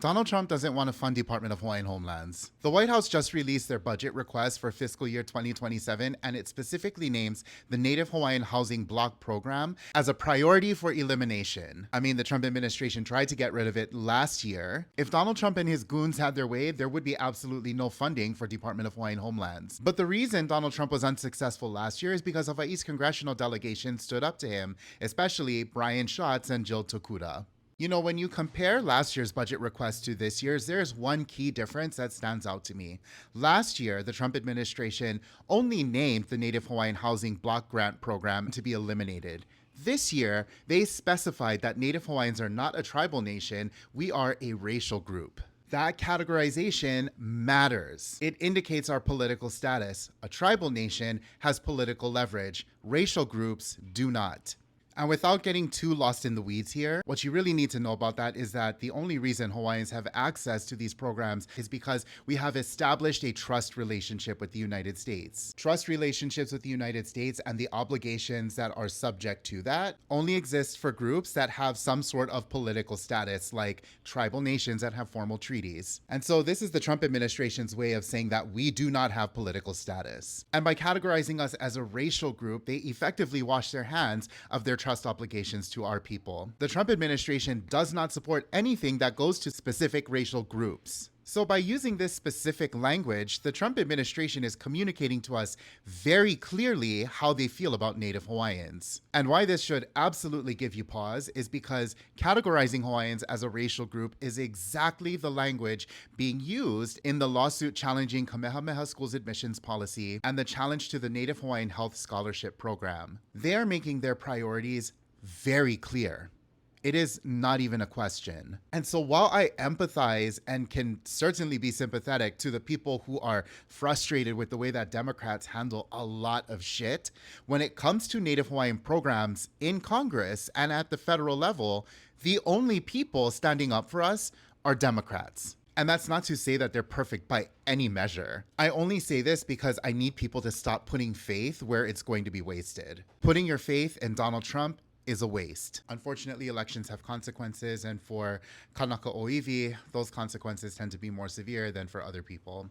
Donald Trump doesn't want to fund Department of Hawaiian Homelands. The White House just released their budget request for fiscal year 2027, and it specifically names the Native Hawaiian Housing Block Program as a priority for elimination. I mean, the Trump administration tried to get rid of it last year. If Donald Trump and his goons had their way, there would be absolutely no funding for Department of Hawaiian Homelands. But the reason Donald Trump was unsuccessful last year is because Hawaii's congressional delegation stood up to him, especially Brian Schatz and Jill Tokuda. You know, when you compare last year's budget request to this year's, there's one key difference that stands out to me. Last year, the Trump administration only named the Native Hawaiian Housing Block Grant Program to be eliminated. This year, they specified that Native Hawaiians are not a tribal nation, we are a racial group. That categorization matters. It indicates our political status. A tribal nation has political leverage. Racial groups do not. And without getting too lost in the weeds here, what you really need to know about that is that the only reason Hawaiians have access to these programs is because we have established a trust relationship with the United States. Trust relationships with the United States and the obligations that are subject to that only exist for groups that have some sort of political status, like tribal nations that have formal treaties. And so this is the Trump administration's way of saying that we do not have political status. And by categorizing us as a racial group, they effectively wash their hands of their trust obligations to our people. The Trump administration does not support anything that goes to specific racial groups. So by using this specific language, the Trump administration is communicating to us very clearly how they feel about Native Hawaiians. And why this should absolutely give you pause is because categorizing Hawaiians as a racial group is exactly the language being used in the lawsuit challenging Kamehameha School's admissions policy and the challenge to the Native Hawaiian Health Scholarship Program. They are making their priorities very clear. It is not even a question. And so while I empathize and can certainly be sympathetic to the people who are frustrated with the way that Democrats handle a lot of shit, when it comes to Native Hawaiian programs in Congress and at the federal level, the only people standing up for us are Democrats. And that's not to say that they're perfect by any measure. I only say this because I need people to stop putting faith where it's going to be wasted. Putting your faith in Donald Trump is a waste. Unfortunately, elections have consequences, and for Kanaka Oiwi, those consequences tend to be more severe than for other people.